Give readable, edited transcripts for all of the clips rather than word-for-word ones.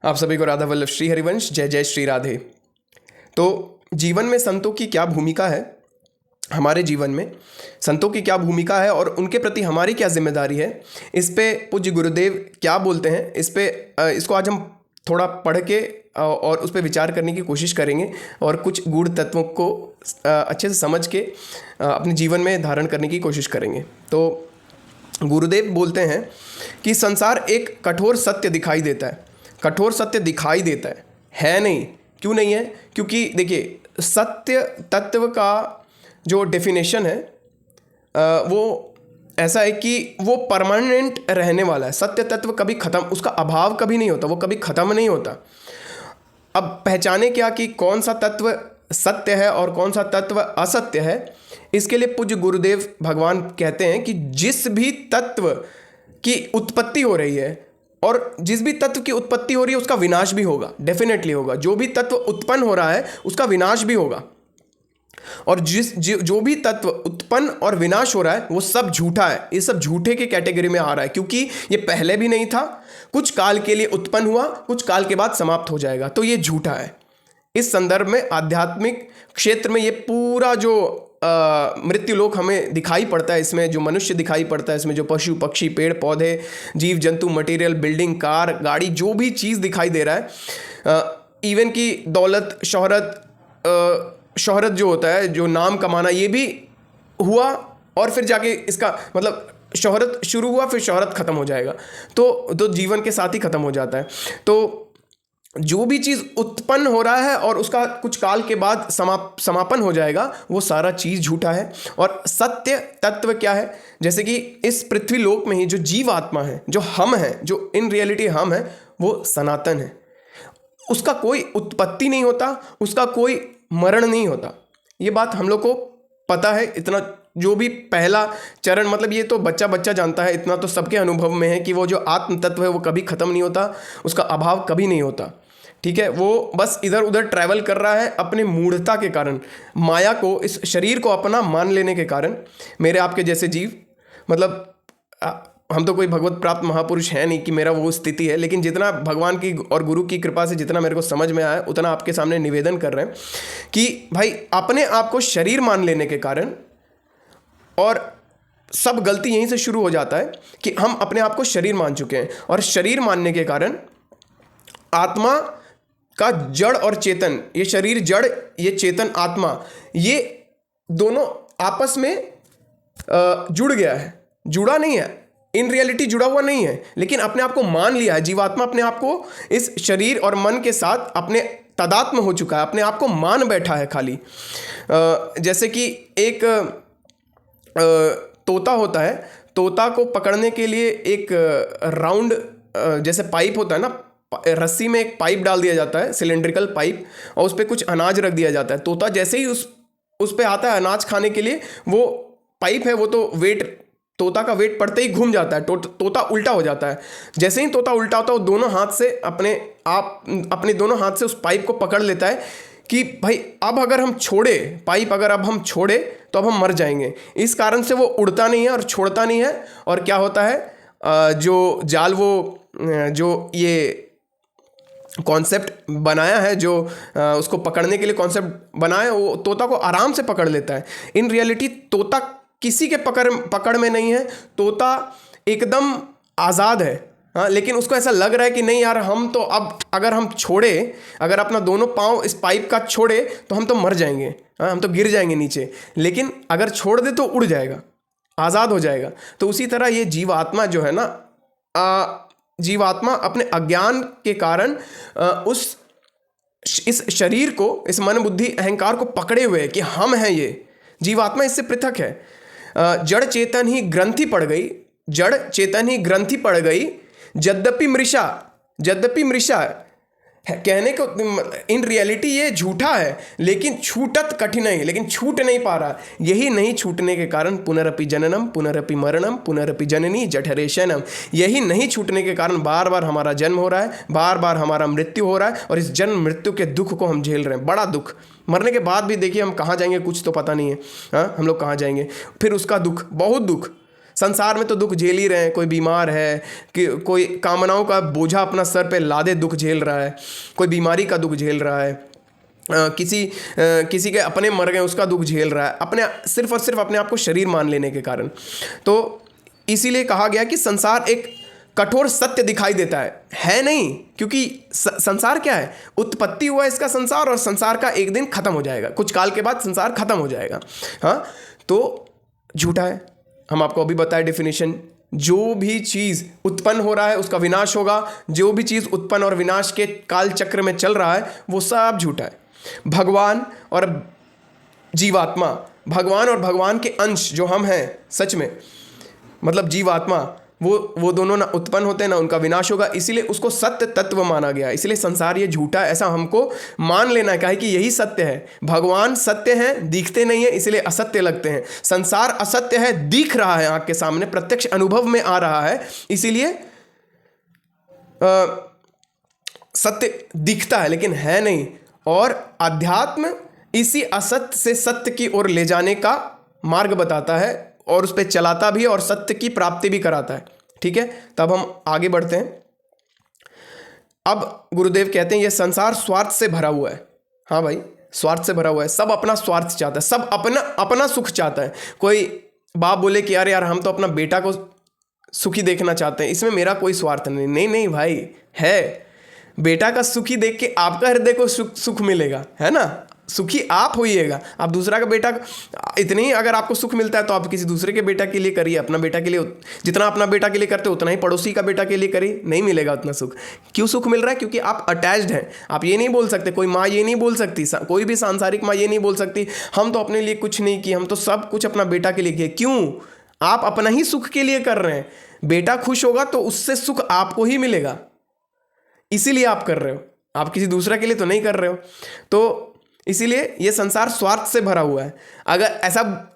आप सभी को राधा वल्लभ श्री हरिवंश जय जय श्री राधे। तो जीवन में संतों की क्या भूमिका है, हमारे जीवन में संतों की क्या भूमिका है और उनके प्रति हमारी क्या जिम्मेदारी है, इस पे पूज्य गुरुदेव क्या बोलते हैं, इसको आज हम थोड़ा पढ़ के और उस पर विचार करने की कोशिश करेंगे और कुछ गूढ़ तत्वों को अच्छे से समझ के अपने जीवन में धारण करने की कोशिश करेंगे। तो गुरुदेव बोलते हैं कि संसार एक कठोर सत्य दिखाई देता है। कठोर सत्य दिखाई देता है नहीं, क्यों नहीं है? क्योंकि देखिए, सत्य तत्व का जो डेफिनेशन है वो ऐसा है कि वो परमानेंट रहने वाला है। सत्य तत्व कभी ख़त्म, उसका अभाव कभी नहीं होता, वो कभी ख़त्म नहीं होता। अब पहचाने क्या कि कौन सा तत्व सत्य है और कौन सा तत्व असत्य है, इसके लिए पूज्य गुरुदेव भगवान कहते हैं कि जिस भी तत्व की उत्पत्ति हो रही है और जिस भी तत्व की उत्पत्ति हो रही है उसका विनाश भी होगा, डेफिनेटली होगा। जो भी तत्व उत्पन्न हो रहा है उसका विनाश भी होगा, और जो भी तत्व उत्पन्न और विनाश हो रहा है वो सब झूठा है। ये सब झूठे के कैटेगरी में आ रहा है, क्योंकि ये पहले भी नहीं था, कुछ काल के लिए उत्पन्न हुआ, कुछ काल के बाद समाप्त हो जाएगा, तो ये झूठा है। इस संदर्भ में आध्यात्मिक क्षेत्र में ये पूरा जो मृत्युलोक हमें दिखाई पड़ता है, इसमें जो मनुष्य दिखाई पड़ता है, इसमें जो पशु पक्षी पेड़ पौधे जीव जंतु मटेरियल बिल्डिंग कार गाड़ी जो भी चीज़ दिखाई दे रहा है, इवन की दौलत शोहरत जो होता है, जो नाम कमाना, ये भी हुआ और फिर जाके इसका मतलब शोहरत शुरू हुआ फिर शोहरत ख़त्म हो जाएगा, तो जीवन के साथ ही ख़त्म हो जाता है। तो जो भी चीज़ उत्पन्न हो रहा है और उसका कुछ काल के बाद समापन हो जाएगा, वो सारा चीज़ झूठा है। और सत्य तत्व क्या है? जैसे कि इस पृथ्वी लोक में ही जो जीवात्मा है, जो हम हैं, जो इन रियलिटी हम हैं, वो सनातन है। उसका कोई उत्पत्ति नहीं होता, उसका कोई मरण नहीं होता। ये बात हम लोग को पता है। इतना जो भी पहला चरण, मतलब ये तो बच्चा बच्चा जानता है, इतना तो सबके अनुभव में है कि वो जो आत्म तत्व है वो कभी ख़त्म नहीं होता, उसका अभाव कभी नहीं होता। ठीक है, वो बस इधर उधर ट्रैवल कर रहा है अपने मूढ़ता के कारण, माया को, इस शरीर को अपना मान लेने के कारण। मेरे आपके जैसे जीव, मतलब हम तो कोई भगवत प्राप्त महापुरुष है नहीं कि मेरा वो स्थिति है, लेकिन जितना भगवान की और गुरु की कृपा से जितना मेरे को समझ में आया उतना आपके सामने निवेदन कर रहे हैं कि भाई अपने आप को शरीर मान लेने के कारण, और सब गलती यहीं से शुरू हो जाता है कि हम अपने आप को शरीर मान चुके हैं, और शरीर मानने के कारण आत्मा का जड़ और चेतन, ये शरीर जड़, ये चेतन आत्मा, ये दोनों आपस में जुड़ गया है। जुड़ा नहीं है, इन रियलिटी जुड़ा हुआ नहीं है, लेकिन अपने आप को मान लिया है। जीवात्मा अपने आप को इस शरीर और मन के साथ अपने तादात्म्य हो चुका है, अपने आप को मान बैठा है खाली। जैसे कि एक तोता होता है, तोता को पकड़ने के लिए एक राउंड जैसे पाइप होता है ना, रस्सी में एक पाइप डाल दिया जाता है, सिलेंड्रिकल पाइप, और उस पर कुछ अनाज रख दिया जाता है। तोता जैसे ही उस पर आता है अनाज खाने के लिए, वो पाइप है वो तो तोता का वेट पड़ते ही घूम जाता है, तोता उल्टा हो जाता है। जैसे ही तोता उल्टा होता है वो दोनों हाथ से अपने दोनों हाथ से उस पाइप को पकड़ लेता है कि भाई अब अगर हम छोड़े पाइप, अगर अब हम छोड़े तो अब हम मर जाएंगे। इस कारण से वो उड़ता नहीं है और छोड़ता नहीं है। और क्या होता है, जो जाल, वो जो ये कॉन्सेप्ट बनाया है, जो उसको पकड़ने के लिए कॉन्सेप्ट बनाया है, वो तोता को आराम से पकड़ लेता है। इन रियलिटी तोता किसी के पकड़ में नहीं है, तोता एकदम आज़ाद है। हाँ, लेकिन उसको ऐसा लग रहा है कि नहीं यार, हम तो अब अगर हम छोड़े, अगर अपना दोनों पाँव इस पाइप का छोड़े तो हम तो मर जाएंगे, हाँ हम तो गिर जाएंगे नीचे, लेकिन अगर छोड़ दे तो उड़ जाएगा, आज़ाद हो जाएगा। तो उसी तरह ये जीवात्मा जो है ना, जीवात्मा अपने अज्ञान के कारण इस शरीर को, इस मन बुद्धि अहंकार को पकड़े हुए है कि हम हैं ये। जीवात्मा इससे पृथक है। जड़ चेतन ही ग्रंथि पड़ गई, जड़ चेतन ही ग्रंथि पड़ गई, यद्यपि मृषा कहने को इन रियलिटी ये झूठा है, लेकिन छूटत कठिन है, लेकिन छूट नहीं पा रहा। यही नहीं छूटने के कारण पुनरपि जननम पुनरपि मरणम पुनरपि जननी जठरे शयनम, यही नहीं छूटने के कारण बार बार हमारा जन्म हो रहा है, बार बार हमारा मृत्यु हो रहा है, और इस जन्म मृत्यु के दुख को हम झेल रहे हैं। बड़ा दुख, मरने के बाद भी देखिए हम कहाँ जाएंगे कुछ तो पता नहीं है। हाँ, हम लोग कहाँ जाएंगे, फिर उसका दुख, बहुत दुख। संसार में तो दुख झेल ही रहे हैं। कोई बीमार है, कि कोई कामनाओं का बोझा अपना सर पे लादे दुख झेल रहा है, कोई बीमारी का दुख झेल रहा है, किसी के अपने मर गए उसका दुख झेल रहा है, अपने सिर्फ और सिर्फ अपने आप को शरीर मान लेने के कारण। तो इसीलिए कहा गया कि संसार एक कठोर सत्य दिखाई देता है नहीं, क्योंकि संसार क्या है, उत्पत्ति हुआ इसका संसार, और संसार का एक दिन खत्म हो जाएगा, कुछ काल के बाद संसार खत्म हो जाएगा। हाँ, तो झूठा है। हम आपको अभी बताए डेफिनेशन, जो भी चीज़ उत्पन्न हो रहा है उसका विनाश होगा, जो भी चीज़ उत्पन्न और विनाश के काल चक्र में चल रहा है वो सब झूठा है। भगवान और जीवात्मा, भगवान और भगवान के अंश जो हम हैं सच में, मतलब जीवात्मा, वो दोनों ना उत्पन्न होते हैं ना उनका विनाश होगा, इसीलिए उसको सत्य तत्व माना गया। इसलिए संसार ये झूठा है ऐसा हमको मान लेना है, काहे कि यही सत्य है। भगवान सत्य हैं, दिखते नहीं है इसलिए असत्य लगते हैं। संसार असत्य है, दिख रहा है आंख के सामने, प्रत्यक्ष अनुभव में आ रहा है, इसीलिए सत्य दिखता है लेकिन है नहीं। और अध्यात्म इसी असत्य से सत्य की ओर ले जाने का मार्ग बताता है और उस पर चलाता भी है और सत्य की प्राप्ति भी कराता है। ठीक है, तब हम आगे बढ़ते हैं। अब गुरुदेव कहते हैं यह संसार स्वार्थ से भरा हुआ है। हाँ भाई, स्वार्थ से भरा हुआ है, सब अपना स्वार्थ चाहता है, सब अपना सुख चाहता है। कोई बाप बोले कि यार हम तो अपना बेटा को सुखी देखना चाहते हैं, इसमें मेरा कोई स्वार्थ नहीं। नहीं नहीं भाई, है बेटा का सुखी देख के आपका हृदय को सुख मिलेगा, है ना, सुखी आप होइएगा। आप दूसरा का बेटा, इतनी ही अगर आपको सुख मिलता है तो आप किसी दूसरे के बेटा के लिए करिए, अपना बेटा के लिए जितना अपना बेटा के लिए करते उतना ही पड़ोसी का बेटा के लिए करिए, नहीं मिलेगा उतना सुख। क्यों सुख मिल रहा है? क्योंकि आप अटैच्ड हैं। आप ये नहीं बोल सकते, कोई माँ ये नहीं बोल सकती, कोई भी सांसारिक माँ ये नहीं बोल सकती हम तो अपने लिए कुछ नहीं किए, हम तो सब कुछ अपना बेटा के लिए किए। क्यों? आप अपना ही सुख के लिए कर रहे हैं। बेटा खुश होगा तो उससे सुख आपको ही मिलेगा, इसीलिए आप कर रहे हो, आप किसी दूसरा के लिए तो नहीं कर रहे हो। तो इसीलिए ये संसार स्वार्थ से भरा हुआ है। अगर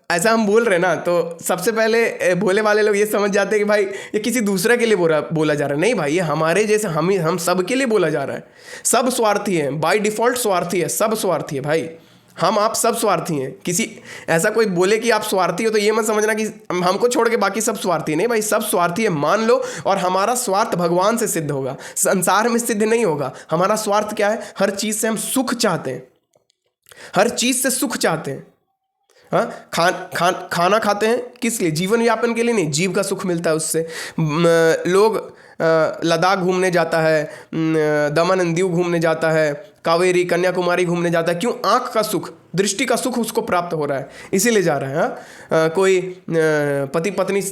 ऐसा हम बोल रहे हैं ना, तो सबसे पहले भोले वाले लोग ये समझ जाते हैं कि भाई ये किसी दूसरे के लिए बोला जा रहा है। नहीं भाई, ये हमारे जैसे हम सब के लिए बोला जा रहा है। सब स्वार्थी हैं, बाय डिफॉल्ट स्वार्थी है, सब स्वार्थी है भाई, हम आप सब स्वार्थी हैं। किसी ऐसा कोई बोले कि आप स्वार्थी हो तो ये मत समझना कि हमको छोड़ के बाकी सब स्वार्थी। नहीं भाई, सब स्वार्थी है, मान लो। और हमारा स्वार्थ भगवान से सिद्ध होगा, संसार में सिद्ध नहीं होगा। हमारा स्वार्थ क्या है? हर चीज़ से हम सुख चाहते हैं, हर चीज़ से सुख चाहते हैं। हाँ, खाना खाते हैं किस लिए? जीवन यापन के लिए नहीं, जीव का सुख मिलता है उससे। लोग लद्दाख घूमने जाता है, दमन एंड दीव घूमने जाता है, कावेरी कन्याकुमारी घूमने जाता है। क्यों? आँख का सुख, दृष्टि का सुख उसको प्राप्त हो रहा है, इसीलिए जा रहा है। हाँ, कोई पति पत्नी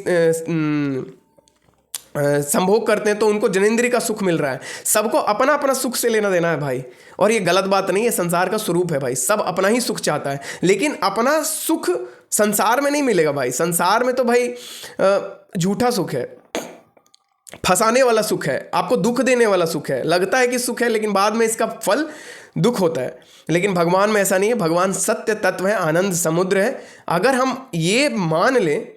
संभोग करते हैं तो उनको जनेंद्रिय का सुख मिल रहा है। सबको अपना अपना सुख से लेना देना है भाई, और ये गलत बात नहीं है, संसार का स्वरूप है भाई। सब अपना ही सुख चाहता है, लेकिन अपना सुख संसार में नहीं मिलेगा भाई। संसार में तो भाई झूठा सुख है, फंसाने वाला सुख है, आपको दुख देने वाला सुख है। लगता है कि सुख है लेकिन बाद में इसका फल दुख होता है। लेकिन भगवान में ऐसा नहीं है। भगवान सत्य तत्व है, आनंद समुद्र है। अगर हम ये मान लें,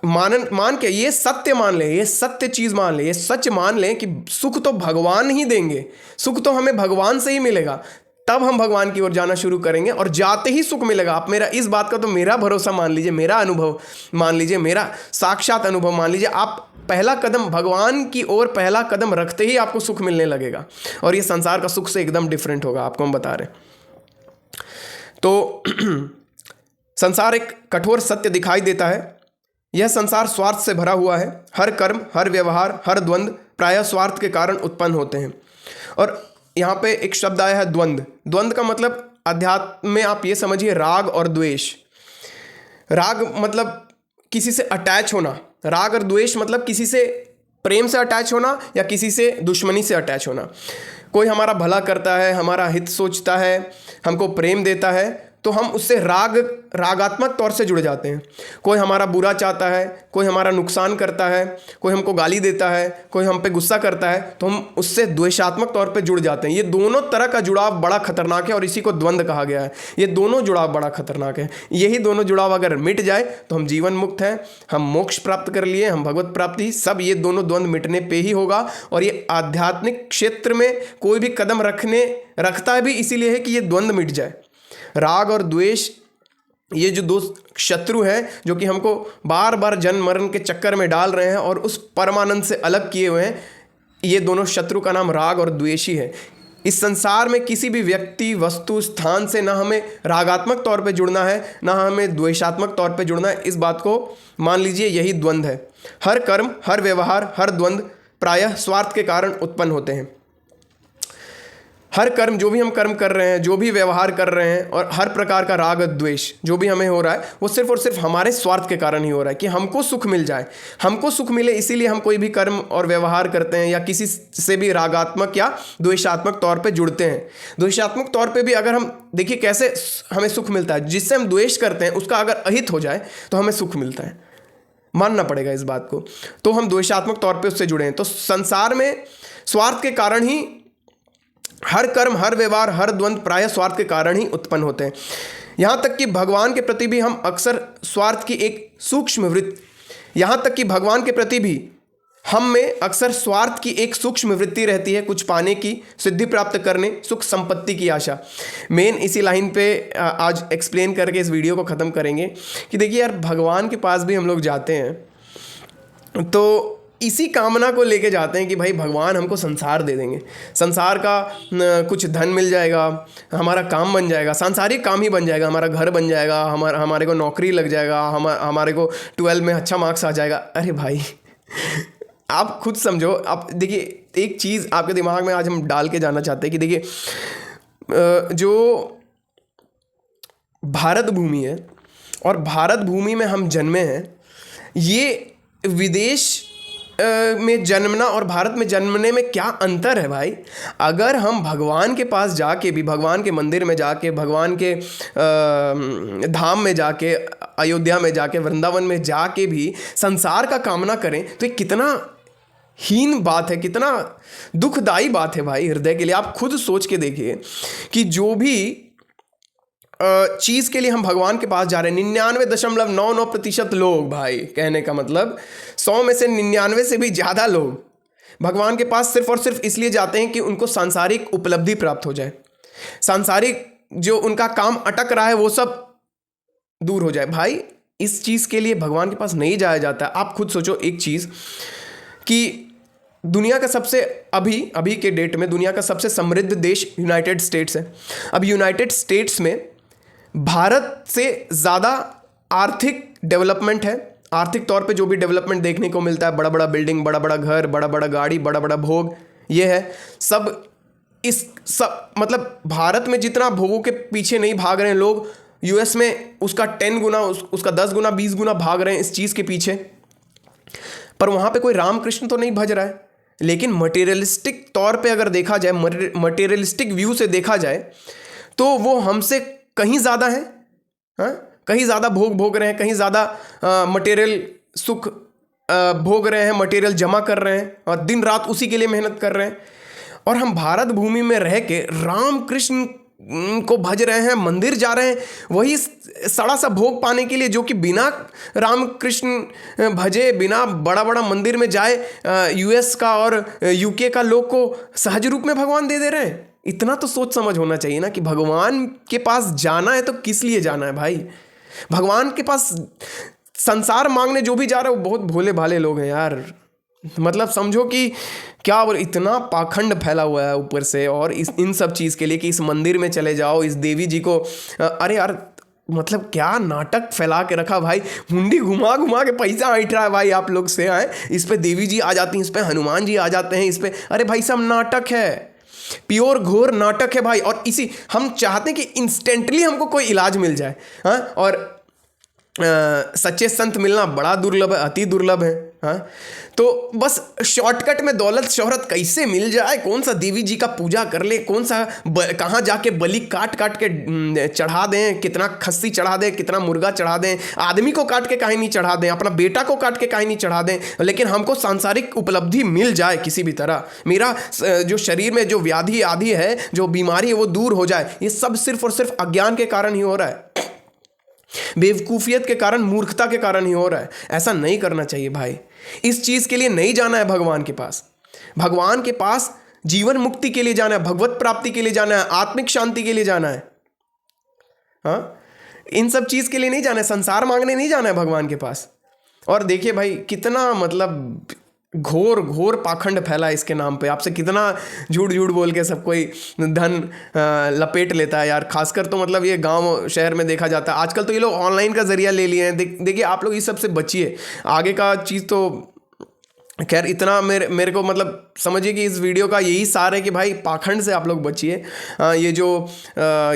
मान के ये सत्य मान लें, ये सत्य चीज़ मान लें, ये सच मान लें कि सुख तो भगवान ही देंगे, सुख तो हमें भगवान से ही मिलेगा, तब हम भगवान की ओर जाना शुरू करेंगे और जाते ही सुख मिलेगा। आप मेरा इस बात का तो मेरा भरोसा मान लीजिए, मेरा अनुभव मान लीजिए, मेरा साक्षात अनुभव मान लीजिए। आप पहला कदम भगवान की ओर पहला कदम रखते ही आपको सुख मिलने लगेगा, और ये संसार का सुख से एकदम डिफरेंट होगा, आपको हम बता रहे हैं। तो संसार एक कठोर सत्य दिखाई देता है। यह संसार स्वार्थ से भरा हुआ है। हर कर्म, हर व्यवहार, हर द्वंद्व प्रायः स्वार्थ के कारण उत्पन्न होते हैं। और यहाँ पे एक शब्द आया है द्वंद्व। द्वंद्व का मतलब अध्यात्म में आप ये समझिए राग और द्वेष। राग मतलब किसी से अटैच होना, राग और द्वेष मतलब किसी से प्रेम से अटैच होना या किसी से दुश्मनी से अटैच होना। कोई हमारा भला करता है, हमारा हित सोचता है, हमको प्रेम देता है तो हम उससे रागात्मक तौर से जुड़ जाते हैं। कोई हमारा बुरा चाहता है, कोई हमारा नुकसान करता है, कोई हमको गाली देता है, कोई हम पे गुस्सा करता है तो हम उससे द्वेषात्मक तौर पे जुड़ जाते हैं। ये दोनों तरह का जुड़ाव बड़ा खतरनाक है और इसी को द्वंद्व कहा गया है। ये दोनों जुड़ाव बड़ा खतरनाक है। यही दोनों जुड़ाव अगर मिट जाए तो हम जीवन मुक्त हैं, हम मोक्ष प्राप्त कर लिए, हम भगवत प्राप्ति, सब ये दोनों द्वंद्व मिटने पे ही होगा। और ये आध्यात्मिक क्षेत्र में कोई भी कदम रखता है भी इसीलिए है कि ये द्वंद्व मिट जाए। राग और द्वेष ये जो दो शत्रु हैं जो कि हमको बार बार जन्म मरण के चक्कर में डाल रहे हैं और उस परमानंद से अलग किए हुए हैं, ये दोनों शत्रु का नाम राग और द्वेषी है। इस संसार में किसी भी व्यक्ति, वस्तु, स्थान से ना हमें रागात्मक तौर पे जुड़ना है, ना हमें द्वेषात्मक तौर पे जुड़ना है। इस बात को मान लीजिए, यही द्वंद्व है। हर कर्म, हर व्यवहार, हर द्वंद्व प्रायः स्वार्थ के कारण उत्पन्न होते हैं। हर कर्म, जो भी हम कर्म कर रहे हैं, जो भी व्यवहार कर रहे हैं, और हर प्रकार का राग द्वेष जो भी हमें हो रहा है, वो सिर्फ और सिर्फ हमारे स्वार्थ के कारण ही हो रहा है कि हमको सुख मिल जाए। हमको सुख मिले इसीलिए हम कोई भी कर्म और व्यवहार करते हैं या किसी से भी रागात्मक या द्वेषात्मक तौर पे जुड़ते हैं। द्वेषात्मक तौर पे भी अगर हम देखिए कैसे हमें सुख मिलता है, जिससे हम द्वेष करते हैं उसका अगर अहित हो जाए तो हमें सुख मिलता है, मानना पड़ेगा इस बात को। तो हम द्वेषात्मक तौर पे उससे जुड़े हैं। तो संसार में स्वार्थ के कारण ही हर कर्म, हर व्यवहार, हर द्वंद्व प्रायः स्वार्थ के कारण ही उत्पन्न होते हैं। यहाँ तक कि भगवान के प्रति भी हम अक्सर स्वार्थ की एक सूक्ष्म वृत्ति यहाँ तक कि भगवान के प्रति भी हम में अक्सर स्वार्थ की एक सूक्ष्म वृत्ति रहती है, कुछ पाने की, सिद्धि प्राप्त करने, सुख संपत्ति की आशा। मेन इसी लाइन पे आज एक्सप्लेन करके इस वीडियो को ख़त्म करेंगे कि देखिए यार, भगवान के पास भी हम लोग जाते हैं तो इसी कामना को लेके जाते हैं कि भाई भगवान हमको संसार दे देंगे, संसार का कुछ धन मिल जाएगा, हमारा काम बन जाएगा, सांसारिक काम ही बन जाएगा, हमारा घर बन जाएगा, हमारे को नौकरी लग जाएगा, हमारे को 12 में अच्छा मार्क्स आ जाएगा। अरे भाई आप खुद समझो। आप देखिए, एक चीज़ आपके दिमाग में आज हम डाल के जाना चाहते हैं कि देखिए, जो भारत भूमि है और भारत भूमि में हम जन्मे हैं, ये विदेश में जन्मना और भारत में जन्मने में क्या अंतर है भाई। अगर हम भगवान के पास जाके भी, भगवान के मंदिर में जाके, भगवान के धाम में जाके, अयोध्या में जाके, वृंदावन में जाके भी संसार का कामना करें तो ये कितना हीन बात है, कितना दुखदाई बात है भाई हृदय के लिए। आप खुद सोच के देखिए कि जो भी चीज़ के लिए हम भगवान के पास जा रहे हैं, 99.99% लोग, भाई कहने का मतलब 100 में से 99 से भी ज़्यादा लोग भगवान के पास सिर्फ और सिर्फ इसलिए जाते हैं कि उनको सांसारिक उपलब्धि प्राप्त हो जाए, सांसारिक जो उनका काम अटक रहा है वो सब दूर हो जाए। भाई इस चीज़ के लिए भगवान के पास नहीं जाया जाता। आप खुद सोचो एक चीज़ कि दुनिया का सबसे अभी के डेट में दुनिया का सबसे समृद्ध देश यूनाइटेड स्टेट्स है। अब यूनाइटेड स्टेट्स में भारत से ज़्यादा आर्थिक डेवलपमेंट है। आर्थिक तौर पे जो भी डेवलपमेंट देखने को मिलता है, बड़ा बड़ा बिल्डिंग, बड़ा बड़ा घर, बड़ा बड़ा गाड़ी, बड़ा बड़ा भोग, ये है सब। इस सब मतलब भारत में जितना भोगों के पीछे नहीं भाग रहे हैं लोग, यूएस में उसका 10 गुना, उसका 10 गुना, 20 गुना भाग रहे हैं इस चीज़ के पीछे। पर वहाँ पे कोई रामकृष्ण तो नहीं भज रहा है। लेकिन मटेरियलिस्टिक तौर पे अगर देखा जाए, मटेरियलिस्टिक व्यू से देखा जाए, तो वो हमसे कहीं ज़्यादा है। हाँ, कहीं ज़्यादा भोग रहे हैं, कहीं ज़्यादा मटेरियल सुख भोग रहे हैं, मटेरियल जमा कर रहे हैं और दिन रात उसी के लिए मेहनत कर रहे हैं। और हम भारत भूमि में रह के राम कृष्ण को भज रहे हैं, मंदिर जा रहे हैं, वही सड़ा सा भोग पाने के लिए, जो कि बिना राम कृष्ण भजे, बिना बड़ा बड़ा मंदिर में जाए, यूएस का और यूके का लोग को सहज रूप में भगवान दे रहे हैं। इतना तो सोच समझ होना चाहिए ना कि भगवान के पास जाना है तो किस लिए जाना है भाई। भगवान के पास संसार मांगने जो भी जा रहे हैं वो बहुत भोले भाले लोग हैं यार। मतलब समझो कि क्या इतना पाखंड फैला हुआ है ऊपर से, और इन सब चीज़ के लिए कि इस मंदिर में चले जाओ, इस देवी जी को, अरे यार मतलब क्या नाटक फैला के रखा भाई। मुंडी घुमा घुमा के पैसा ऐंठ रहा है भाई आप लोग से। आए इस पे देवी जी आ जाती हैं, इस पे हनुमान जी आ जाते हैं, इस पे, अरे भाई सब नाटक है, प्योर घोर नाटक है भाई। और इसी हम चाहते हैं कि इंस्टेंटली हमको कोई इलाज मिल जाए। हाँ, और सच्चे संत मिलना बड़ा दुर्लभ है, अति दुर्लभ है। हाँ, तो बस शॉर्टकट में दौलत शोहरत कैसे मिल जाए, कौन सा देवी जी का पूजा कर ले, कौन सा कहाँ जाके बलि काट काट के चढ़ा दें, कितना खस्सी चढ़ा दें, कितना मुर्गा चढ़ा दें, आदमी को काट के काहे नहीं चढ़ा दें, अपना बेटा को काट के काहे नहीं चढ़ा दें, लेकिन हमको सांसारिक उपलब्धि मिल जाए किसी भी तरह, मेरा जो शरीर में जो व्याधि आदि है, जो बीमारी है वो दूर हो जाए। ये सब सिर्फ और सिर्फ अज्ञान के कारण ही हो रहा है, बेवकूफियत के कारण, मूर्खता के कारण ही हो रहा है। ऐसा नहीं करना चाहिए भाई। इस चीज के लिए नहीं जाना है भगवान के पास। भगवान के पास जीवन मुक्ति के लिए जाना है, भगवत प्राप्ति के लिए जाना है, आत्मिक शांति के लिए जाना है। हाँ, इन सब चीज़ के लिए नहीं जाना है, संसार मांगने नहीं जाना है भगवान के पास। और देखिए भाई कितना मतलब घोर घोर पाखंड फैला है इसके नाम पे, आपसे कितना झूठ झूठ बोल के सब कोई धन लपेट लेता है यार। खासकर तो मतलब ये गांव शहर में देखा जाता है आजकल, तो ये लोग ऑनलाइन का जरिया ले लिए हैं। देखिए आप लोग इस सब से बचिए, आगे का चीज़ तो खैर इतना मेरे को मतलब समझिए कि इस वीडियो का यही सार है कि भाई पाखंड से आप लोग बचिए। ये जो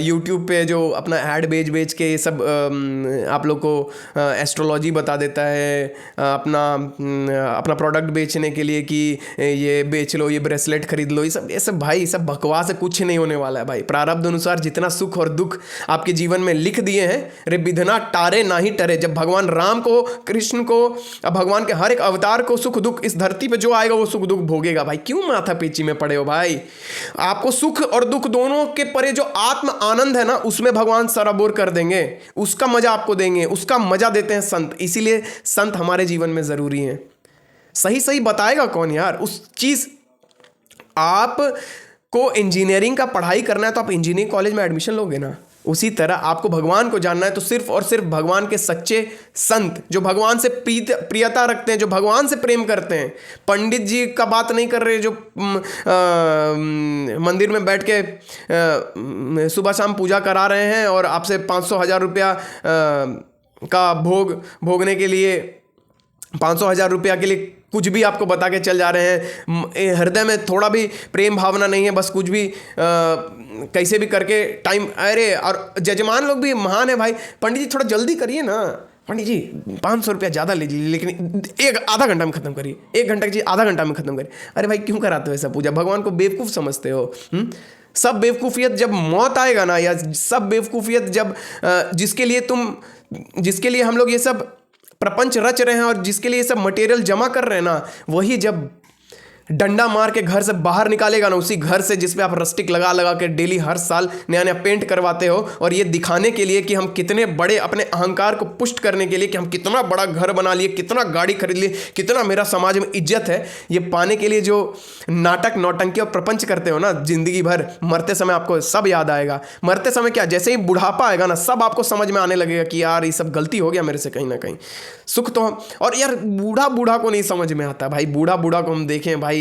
यूट्यूब पे जो अपना ऐड बेच के ये सब आप लोग को एस्ट्रोलॉजी बता देता है, अपना प्रोडक्ट बेचने के लिए कि ये बेच लो, ये ब्रेसलेट खरीद लो, ये सब भाई ये सब बकवास है, कुछ नहीं होने वाला है भाई। प्रारब्ध अनुसार जितना सुख और दुख आपके जीवन में लिख दिए हैं, रे विधना टारे ना ही टरे। जब भगवान राम को, कृष्ण को, भगवान के हर एक अवतार को सुख दुख, इस धरती पे जो आएगा वो सुख दुख भोगेगा भाई। क्यों माथा पेची में पड़े हो भाई? आपको सुख और दुख दोनों के परे जो आत्म आनंद है ना, उसमें भगवान सराबोर कर देंगे, उसका मजा आपको देंगे, उसका मजा देते हैं संत। इसीलिए संत हमारे जीवन में जरूरी हैं। सही सही बताएगा कौन यार उस चीज। आप को इंजीनियरिंग का पढ़ाई करना है तो आप इंजीनियरिंग कॉलेज में एडमिशन लोगे ना, उसी तरह आपको भगवान को जानना है तो सिर्फ और सिर्फ भगवान के सच्चे संत, जो भगवान से प्रियता रखते हैं, जो भगवान से प्रेम करते हैं। पंडित जी का बात नहीं कर रहे जो मंदिर में बैठ के सुबह शाम पूजा करा रहे हैं और आपसे 500,000 रुपया का भोगने के लिए, 500,000 रुपया के लिए कुछ भी आपको बता के चल जा रहे हैं। हृदय में थोड़ा भी प्रेम भावना नहीं है, बस कुछ भी कैसे भी करके टाइम। अरे और जजमान लोग भी महान है भाई। पंडित जी थोड़ा जल्दी करिए ना, पंडित जी 500 रुपया ज़्यादा ले लीजिए, लेकिन आधा घंटा में ख़त्म करिए, 1 घंटा की चीज़ आधा घंटा में ख़त्म करिए। अरे भाई क्यों कराते हो ऐसा पूजा? भगवान को बेवकूफ़ समझते हो? सब बेवकूफ़ियत जब मौत आएगा ना, या सब बेवकूफ़ियत जब जिसके लिए हम लोग ये सब प्रपंच रच रहे हैं और जिसके लिए ये सब मटेरियल जमा कर रहे हैं ना, वही जब डंडा मार के घर से बाहर निकालेगा ना, उसी घर से जिसपे आप रस्टिक लगा लगा के डेली हर साल नया नया पेंट करवाते हो, और ये दिखाने के लिए कि हम कितने बड़े, अपने अहंकार को पुष्ट करने के लिए कि हम कितना बड़ा घर बना लिए, कितना गाड़ी खरीद लिए, कितना मेरा समाज में इज्जत है, ये पाने के लिए जो नाटक नौटंकी और प्रपंच करते हो ना जिंदगी भर, मरते समय आपको सब याद आएगा। मरते समय क्या, जैसे ही बुढ़ापा आएगा ना, सब आपको समझ में आने लगेगा कि यार ये सब गलती हो गया मेरे से कहीं ना कहीं। सुख तो हम, और यार बूढ़ा को नहीं समझ में आता भाई। बूढ़ा को हम देखें भाई,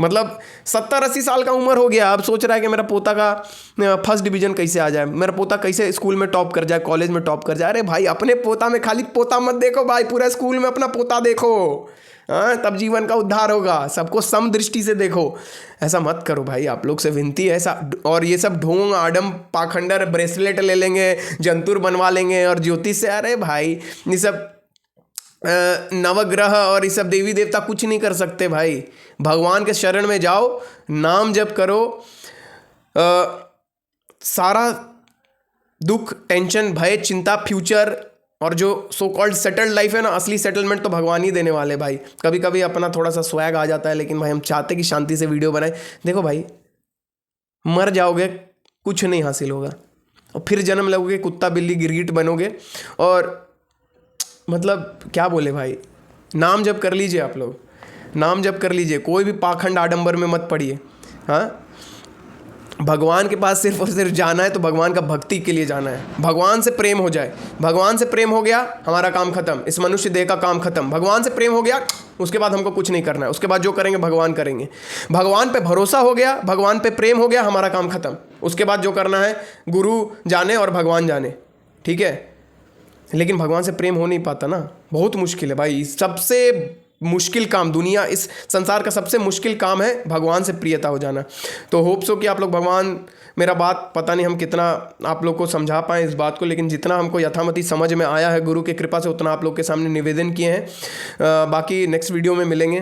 मतलब 70-80 साल का उम्र हो गया, अब सोच रहा है कि मेरा पोता का फर्स्ट डिवीजन कैसे आ जाए, मेरा पोता कैसे स्कूल में टॉप कर जाए, कॉलेज में टॉप कर जाए। अरे भाई अपने पोता में खाली पोता मत देखो भाई, पूरा स्कूल में अपना पोता देखो, तब जीवन का उद्धार होगा। सबको सम दृष्टि से देखो, ऐसा मत करो भाई, आप लोग से विनती है ऐसा। और ये सब ढोंग आडम पाखंडर ब्रेसलेट ले लेंगे, जंतुर बनवा लेंगे और ज्योतिष से, अरे भाई ये सब नवग्रह और ये सब देवी देवता कुछ नहीं कर सकते भाई। भगवान के शरण में जाओ, नाम जप करो, सारा दुख, टेंशन, भय, चिंता, फ्यूचर और जो सो कॉल्ड सेटल्ड लाइफ है ना, असली सेटलमेंट तो भगवान ही देने वाले भाई। कभी कभी अपना थोड़ा सा स्वैग आ जाता है, लेकिन भाई हम चाहते कि शांति से वीडियो बनाए। देखो भाई, मर जाओगे कुछ नहीं हासिल होगा, और फिर जन्म लोगे कुत्ता बिल्ली गिरगिट बनोगे, और मतलब क्या बोले भाई। नाम जप कर लीजिए, आप लोग नाम जप कर लीजिए, कोई भी पाखंड आडंबर में मत पड़िए। हाँ, भगवान के पास सिर्फ और सिर्फ जाना है तो भगवान का भक्ति के लिए जाना है। भगवान से प्रेम हो जाए, भगवान से प्रेम हो गया हमारा काम खत्म, इस मनुष्य देह का काम खत्म। भगवान से प्रेम हो गया, उसके बाद हमको कुछ नहीं करना है, उसके बाद जो करेंगे भगवान करेंगे। भगवान पे भरोसा हो गया, भगवान पे प्रेम हो गया, हमारा काम खत्म। उसके बाद जो करना है गुरु जाने और भगवान जाने, ठीक है। लेकिन भगवान से प्रेम हो नहीं पाता ना, बहुत मुश्किल है भाई। सबसे मुश्किल काम दुनिया, इस संसार का सबसे मुश्किल काम है भगवान से प्रियता हो जाना। तो होप सो कि आप लोग भगवान, मेरा बात पता नहीं हम कितना आप लोग को समझा पाएँ इस बात को, लेकिन जितना हमको यथामति समझ में आया है गुरु की कृपा से, उतना आप लोग के सामने निवेदन किए हैं। बाकी नेक्स्ट वीडियो में मिलेंगे,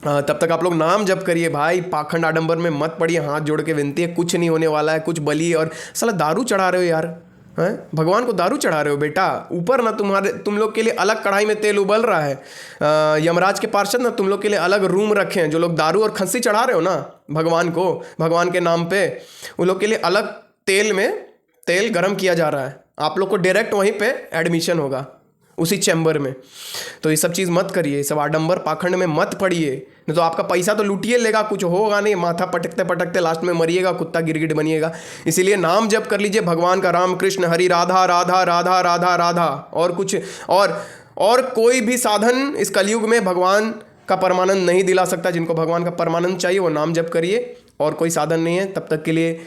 तब तक आप लोग नाम जप करिए भाई, पाखंड आडंबर में मत पड़िए। हाथ जोड़ के विनती है, कुछ नहीं होने वाला है। कुछ बलि और साला दारू चढ़ा रहे हो यार, हैं? भगवान को दारू चढ़ा रहे हो बेटा। ऊपर ना तुम लोग के लिए अलग कढ़ाई में तेल उबल रहा है। यमराज के पार्षद ना तुम लोग के लिए अलग रूम रखे हैं। जो लोग दारू और खस्सी चढ़ा रहे हो ना भगवान को, भगवान के नाम पे, उन लोग के लिए अलग तेल में तेल गर्म किया जा रहा है। आप लोग को डायरेक्ट वहीं पे एडमिशन होगा, उसी चैम्बर में। तो ये सब चीज़ मत करिए, सब आडंबर पाखंड में मत पड़िए, नहीं तो आपका पैसा तो लूटिए लेगा, कुछ होगा नहीं, माथा पटकते पटकते लास्ट में मरिएगा, कुत्ता गिरगिट बनिएगा। इसीलिए नाम जप कर लीजिए भगवान का, राम कृष्ण हरि राधा राधा राधा राधा राधा। और कुछ और कोई भी साधन इस कलयुग में भगवान का परमानंद नहीं दिला सकता। जिनको भगवान का परमानंद चाहिए वो नाम जप करिए, और कोई साधन नहीं है। तब तक के लिए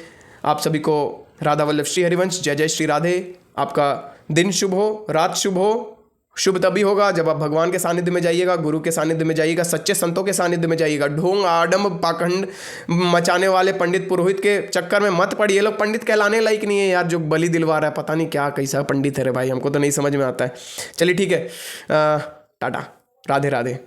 आप सभी को राधा वल्लभ श्री हरिवंश, जय जय श्री राधे। आपका दिन शुभ हो, रात शुभ हो। शुभ तभी होगा जब आप भगवान के सानिध्य में जाइएगा, गुरु के सानिध्य में जाइएगा, सच्चे संतों के सानिध्य में जाइएगा। ढोंग आडम्ब पाखंड मचाने वाले पंडित पुरोहित के चक्कर में मत पड़िए। ये लोग पंडित कहलाने लायक नहीं है यार, जो बलि दिलवा रहा है, पता नहीं क्या कैसा पंडित है रे भाई, हमको तो नहीं समझ में आता है। चलिए ठीक है, टाटा, राधे राधे।